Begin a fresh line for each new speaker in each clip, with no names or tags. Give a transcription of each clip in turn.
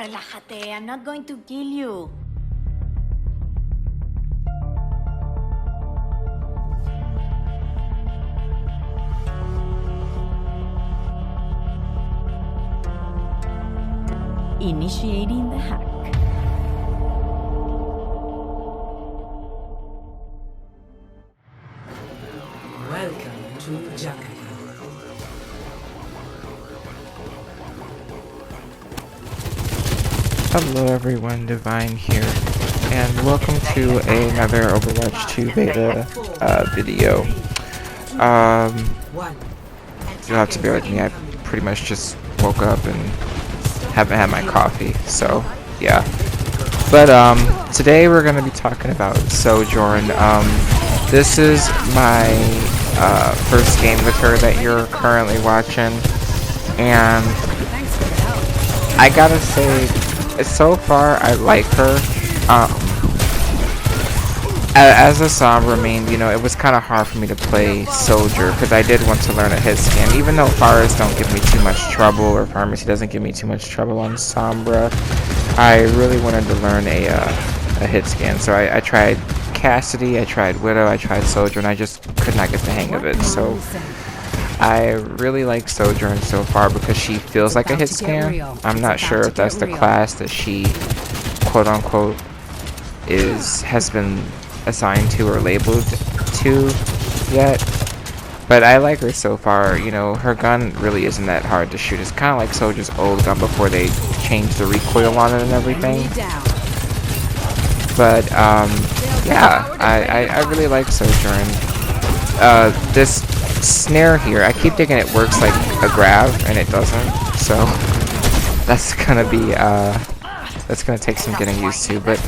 Relájate, I'm not going to kill you. Initiating the hack.
Welcome to Jungle.
Hello everyone, Divine here, and welcome to another Overwatch 2 beta video. You'll have to bear with me, I pretty much just woke up and haven't had my coffee, so yeah. But today we're going to be talking about Sojourn. This is my first game with her that you're currently watching, and I gotta say, so far I like her. As a sombra main, you know, it was kind of hard for me to play Soldier because I did want to learn a hit scan. Even though Faras don't give me too much trouble, or Pharmacy doesn't give me too much trouble on sombra, I really wanted to learn a hit scan. So I tried Cassidy, I tried Widow, I tried Soldier, and I just could not get the hang of it. So I really like Sojourn so far because she feels like a hit scan. I'm not sure if that's the class that she, quote unquote, has been assigned to or labeled to yet. But I like her so far. You know, her gun really isn't that hard to shoot. It's kind of like Soldier's old gun before they changed the recoil on it and everything. But yeah, I really like Sojourn. This snare here, I keep thinking it works like a grab and it doesn't, so that's gonna be that's gonna take some getting used to. But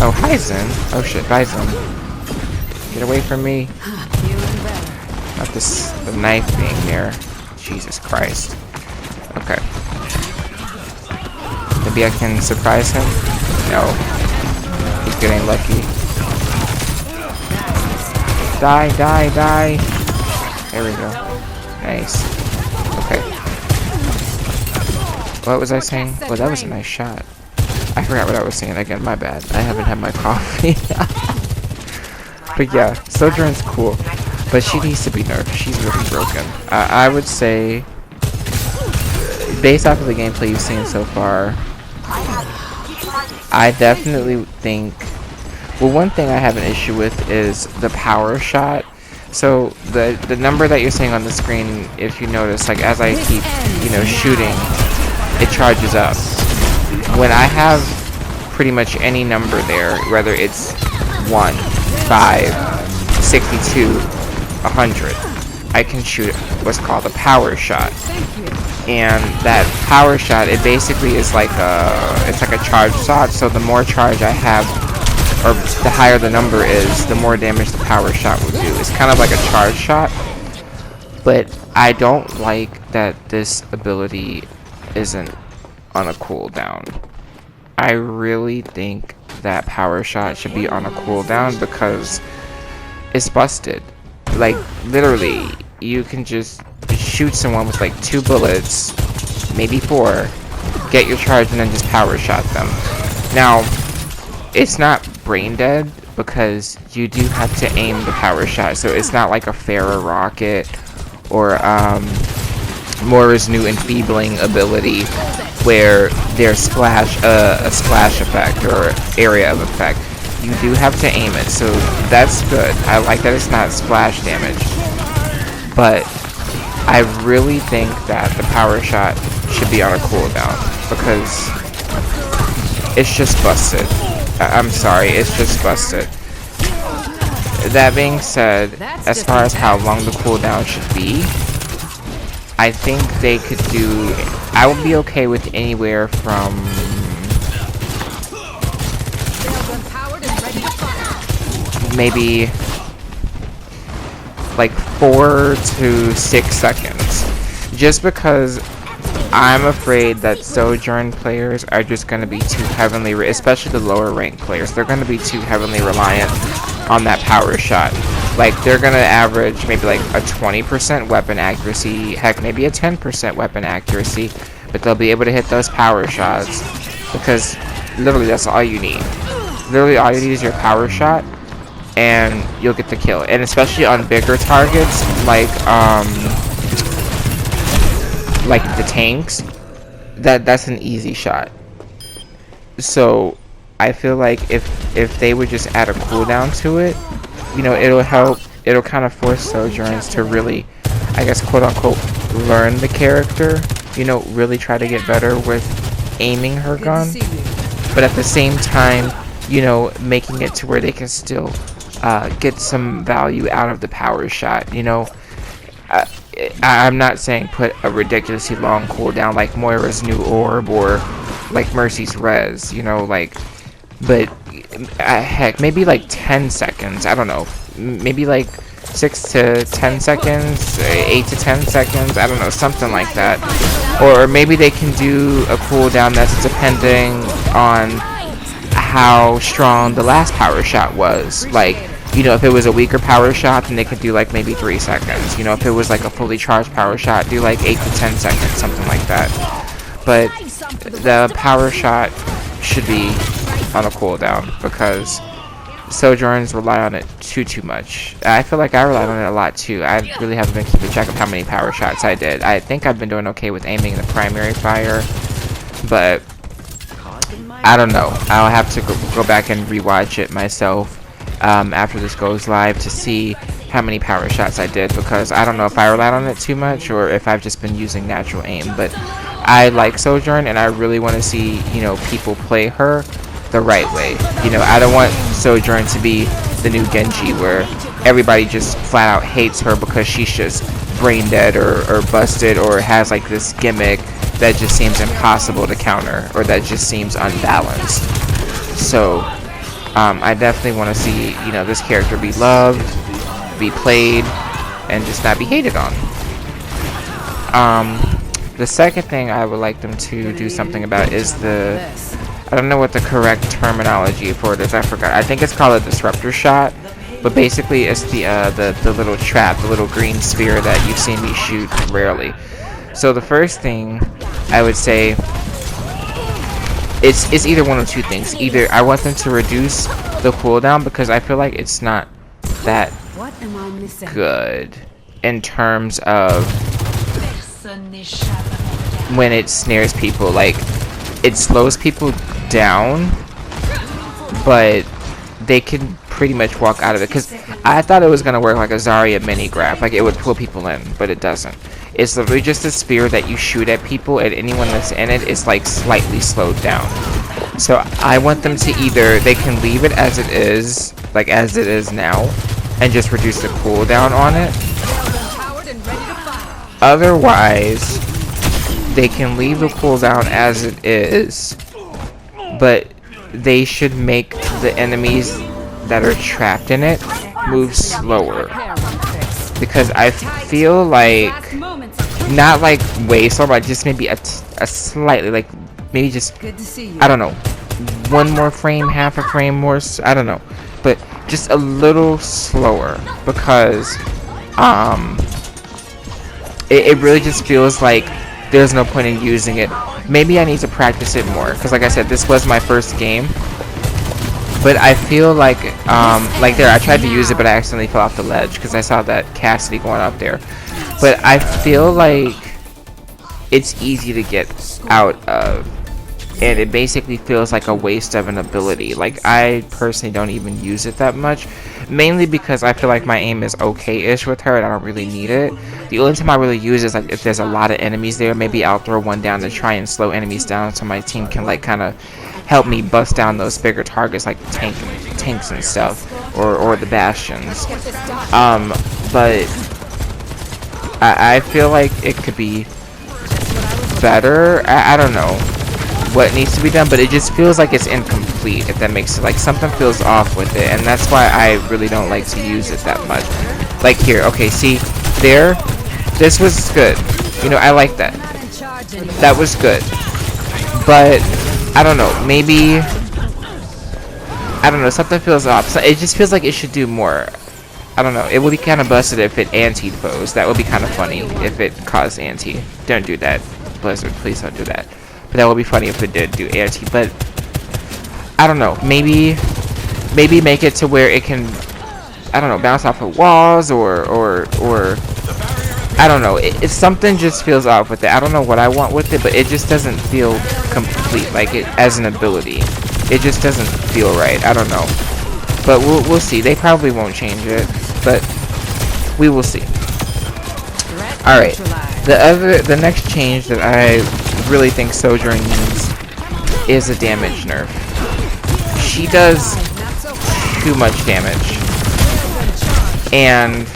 oh, hi Zen. Oh shit, bye Zen, get away from me. Not this, the knife being there. Jesus Christ. Okay, maybe I can surprise him. No, he's getting lucky. Die, die, die. There we go. Nice. Okay. What was I saying? Well, that was a nice shot. I forgot what I was saying again. My bad. I haven't had my coffee. But yeah, Sojourn's cool. But she needs to be nerfed. She's really broken. I would say, based off of the gameplay you've seen so far, I definitely think... Well, one thing I have an issue with is the power shot. So the number that you're seeing on the screen, if you notice, like as I keep, you know, shooting, it charges up. When I have pretty much any number there, whether it's 1, 5, 62, 100, I can shoot what's called a power shot. And that power shot, it basically is like it's like a charge shot. So the more charge I have, or the higher the number is, the more damage the power shot will do. It's kind of like a charge shot, but I don't like that this ability isn't on a cooldown. I really think that power shot should be on a cooldown because it's busted. Like, literally, you can just shoot someone with like 2 bullets, maybe 4, get your charge, and then just power shot them. Now, it's not brain dead because you do have to aim the power shot, so it's not like a Farah rocket or Mora's new enfeebling ability where there's a splash effect or area of effect. You do have to aim it, so that's good. I like that it's not splash damage, but I really think that the power shot should be on a cooldown because it's just busted. I'm sorry, it's just busted. That being said, as far as how long the cooldown should be, I think they could do... I would be okay with anywhere from... maybe like 4 to 6 seconds. Just because I'm afraid that Sojourn players are just going to be too heavily, especially the lower ranked players, they're going to be too heavily reliant on that power shot. Like, they're going to average maybe like a 20% weapon accuracy, heck, maybe a 10% weapon accuracy, but they'll be able to hit those power shots because literally that's all you need. Literally all you need is your power shot and you'll get the kill. And especially on bigger targets like the tanks, that's an easy shot. So I feel like if they would just add a cooldown to it, you know, it'll help. It'll kind of force Sojourns to really, I guess, quote unquote, learn the character. You know, really try to get better with aiming her gun, but at the same time, you know, making it to where they can still get some value out of the power shot. You know, I'm not saying put a ridiculously long cooldown like Moira's new orb or like Mercy's res, you know, like, but heck, maybe like 10 seconds, I don't know, maybe like 6 to 10 seconds, 8 to 10 seconds, I don't know, something like that. Or maybe they can do a cooldown that's depending on how strong the last power shot was. Like, you know, if it was a weaker power shot, then they could do like maybe 3 seconds. You know, if it was like a fully charged power shot, do like 8 to 10 seconds, something like that. But the power shot should be on a cooldown because Sojourns rely on it too much. I feel like I relied on it a lot too. I really haven't been keeping track of how many power shots I did. I think I've been doing okay with aiming the primary fire, but I don't know. I'll have to go back and rewatch it myself after this goes live to see how many power shots I did, because I don't know if I relied on it too much or if I've just been using natural aim. But I like Sojourn and I really want to see, you know, people play her the right way. You know, I don't want Sojourn to be the new Genji where everybody just flat out hates her because she's just brain dead or busted or has like this gimmick that just seems impossible to counter or that just seems unbalanced. So I definitely want to see, you know, this character be loved, be played, and just not be hated on. The second thing I would like them to do something about is I don't know what the correct terminology for it is, I forgot. I think it's called a disruptor shot, but basically it's the little trap, the little green sphere that you've seen me shoot rarely. So the first thing I would say, it's either one of two things. Either I want them to reduce the cooldown because I feel like it's not that good in terms of when it snares people. Like, it slows people down, but they can pretty much walk out of it. Because I thought it was going to work like a Zarya mini grab, like it would pull people in, but it doesn't. It's literally just a spear that you shoot at people, and anyone that's in it is like slightly slowed down. So I want them to either, they can leave it as it is, like as it is now, and just reduce the cooldown on it. Otherwise, they can leave the cooldown as it is, but they should make the enemies that are trapped in it move slower. Because I feel like, not like way slower, but just maybe a slightly, like maybe just, I don't know, one more frame, half a frame more, I don't know, but just a little slower, because it really just feels like there's no point in using it. Maybe I need to practice it more, because like I said, this was my first game, but I feel like there, I tried to use it, but I accidentally fell off the ledge because I saw that Cassidy going up there. But I feel like it's easy to get out of, and it basically feels like a waste of an ability. Like, I personally don't even use it that much, mainly because I feel like my aim is okay-ish with her and I don't really need it. The only time I really use it is like if there's a lot of enemies there, maybe I'll throw one down to try and slow enemies down so my team can like kind of help me bust down those bigger targets like the tanks and stuff, or the bastions. But I feel like it could be better. I don't know what needs to be done, but it just feels like it's incomplete, if that makes it, like something feels off with it, and that's why I really don't like to use it that much. Like here, okay, see there, this was good, you know, I like that, that was good, but I don't know, maybe, I don't know, something feels off. So it just feels like it should do more. I don't know, it would be kind of busted if it anti-foes. That would be kind of funny if it caused anti. Don't do that. Blizzard, please don't do that. But that would be funny if it did do ART. But I don't know. Maybe make it to where it can, I don't know, bounce off of walls or I don't know. It's something just feels off with it. I don't know what I want with it, but it just doesn't feel complete, like it as an ability. It just doesn't feel right. I don't know. But we'll see. They probably won't change it, but we will see. All right. The next change that I really think Sojourn needs is a damage nerf. She does too much damage, and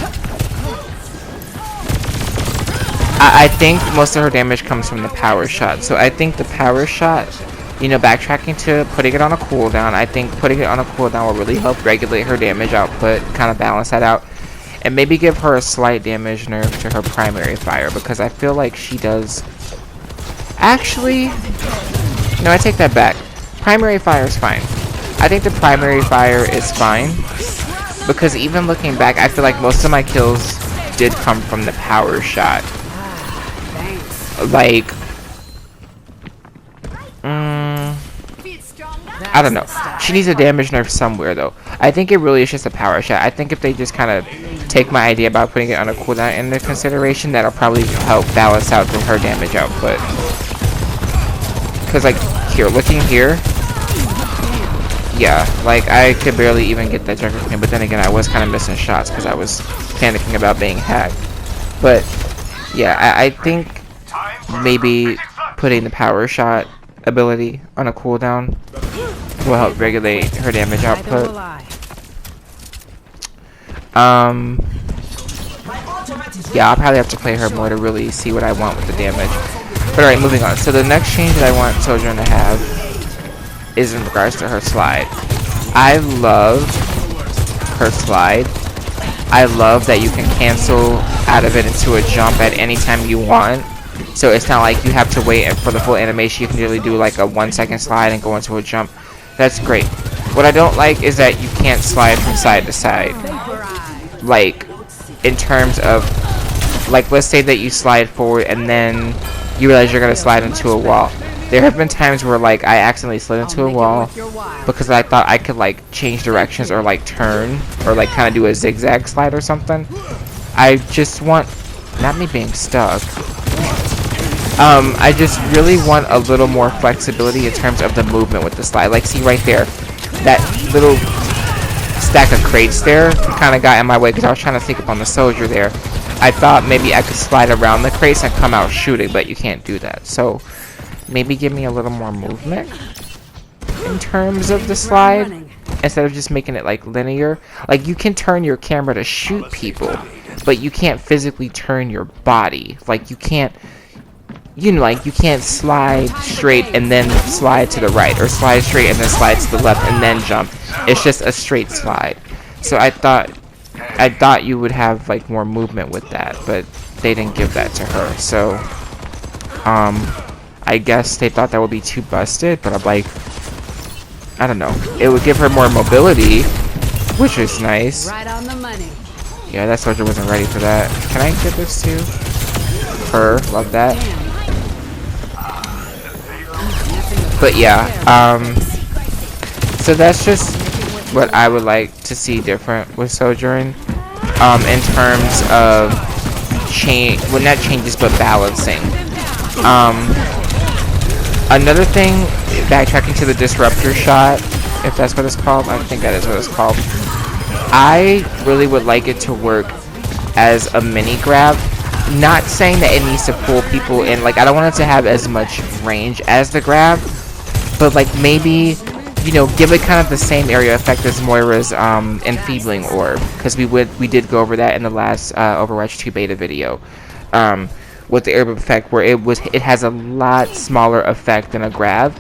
I think most of her damage comes from the power shot. So I think the power shot, you know, backtracking to putting it on a cooldown, I think putting it on a cooldown will really help regulate her damage output, kind of balance that out, and maybe give her a slight damage nerf to her primary fire, because I feel like she does. Actually, no, I take that back. Primary fire is fine. I think the primary fire is fine, because even looking back, I feel like most of my kills did come from the power shot. Like, I don't know. She needs a damage nerf somewhere, though. I think it really is just a power shot. I think if they just kind of take my idea about putting it on a cooldown into consideration, that'll probably help balance out her damage output. Because, like, here, looking here, yeah, like, I could barely even get that jungle clean, but then again, I was kind of missing shots because I was panicking about being hacked. But, yeah, I think maybe putting the power shot ability on a cooldown will help regulate her damage output. Yeah, I'll probably have to play her more to really see what I want with the damage. But alright, moving on. So the next change that I want Sojourn to have is in regards to her slide. I love her slide. I love that you can cancel out of it into a jump at any time you want. So it's not like you have to wait for the full animation. You can really do like a 1-second slide and go into a jump. That's great. What I don't like is that you can't slide from side to side. Like, in terms of, like, let's say that you slide forward and then you realize you're going to slide into a wall. There have been times where, like, I accidentally slid into a wall because I thought I could, like, change directions or, like, turn or, like, kind of do a zigzag slide or something. I just want, not me being stuck. I just really want a little more flexibility in terms of the movement with the slide. Like, see right there, that little stack of crates there kind of got in my way because I was trying to sneak up on the soldier there. I thought maybe I could slide around the crates and come out shooting, but you can't do that. So maybe give me a little more movement in terms of the slide instead of just making it like linear. Like, you can turn your camera to shoot people, but you can't physically turn your body. Like, you can't, you know, like, you can't slide straight and then slide to the right, or slide straight and then slide to the left and then jump. It's just a straight slide. So I thought you would have like more movement with that, but they didn't give that to her. So I guess they thought that would be too busted, but I'm like, I don't know. It would give her more mobility, which is nice.
Right on the money.
Yeah, that soldier wasn't ready for that. Can I give this to her? Love that. But yeah, so that's just what I would like to see different with Sojourn, in terms of change, well, not changes, but balancing. Another thing, backtracking to the disruptor shot, if that's what it's called, I think that is what it's called. I really would like it to work as a mini grab. Not saying that it needs to pull people in, like, I don't want it to have as much range as the grab, but like maybe, you know, give it kind of the same area effect as Moira's enfeebling orb, because we did go over that in the last Overwatch 2 beta video, with the orb effect, where it has a lot smaller effect than a grab,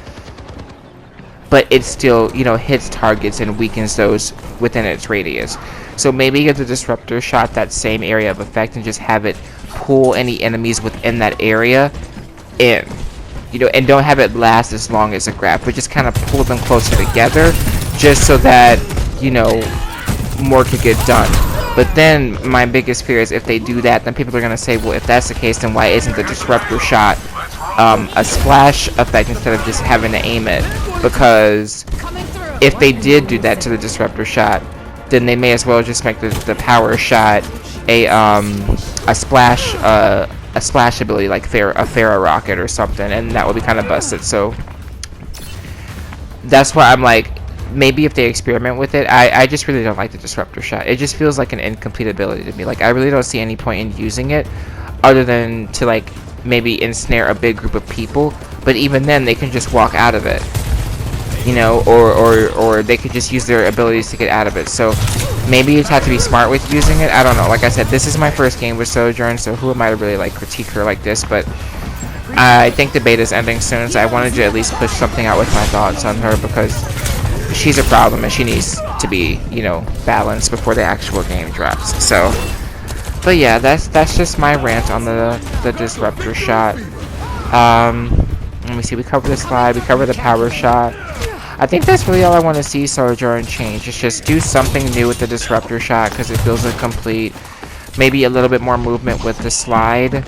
but it still, you know, hits targets and weakens those within its radius. So maybe give the disruptor shot that same area of effect and just have it pull any enemies within that area in. You know, and don't have it last as long as a grab, but just kind of pull them closer together, just so that, you know, more could get done. But then my biggest fear is if they do that, then people are going to say, well, if that's the case, then why isn't the disruptor shot a splash effect instead of just having to aim it, because if they did do that to the disruptor shot, then they may as well just make the power shot a splash ability, like a Pharaoh rocket or something, and that would be kind of busted. So that's why I'm like, maybe if they experiment with it. I just really don't like the disruptor shot. It just feels like an incomplete ability to me. Like, I really don't see any point in using it other than to like maybe ensnare a big group of people, but even then they can just walk out of it, you know, or they could just use their abilities to get out of it. So maybe you have to be smart with using it. I don't know. Like I said, this is my first game with Sojourn, so who am I to really like critique her like this? But I think the beta is ending soon, so I wanted to at least push something out with my thoughts on her, because she's a problem and she needs to be, you know, balanced before the actual game drops. So, but yeah, that's just my rant on the disruptor shot. Let me see. We covered the slide. We covered the power shot. I think that's really all I want to see Sojourn change. It's just do something new with the disruptor shot, because it feels incomplete. Maybe a little bit more movement with the slide,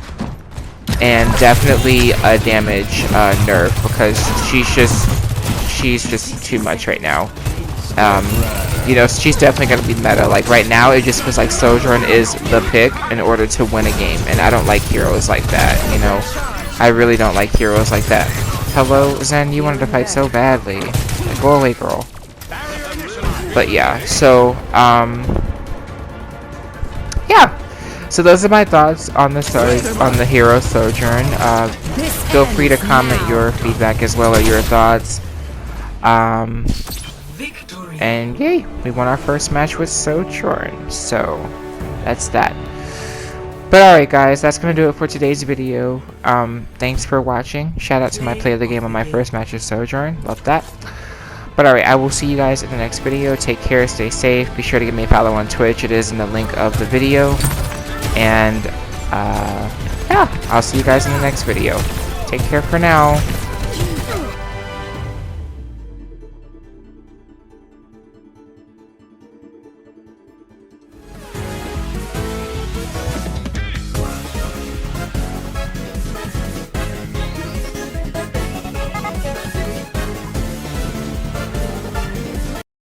and definitely a damage nerf, because she's just too much right now. You know, she's definitely going to be meta. Like, right now, it just feels like Sojourn is the pick in order to win a game, and I don't like heroes like that, you know? I really don't like heroes like that. Hello, Zen, you wanted to fight so badly. Like, go away, girl. But yeah, so, yeah. So those are my thoughts on the hero Sojourn. Feel free to comment your feedback as well, or your thoughts. And yay, we won our first match with Sojourn. So that's that. But alright guys, that's going to do it for today's video. Thanks for watching. Shout out to my play of the game on my first match with Sojourn. Love that. But alright, I will see you guys in the next video. Take care, stay safe. Be sure to give me a follow on Twitch. It is in the link of the video. And yeah, I'll see you guys in the next video. Take care for now.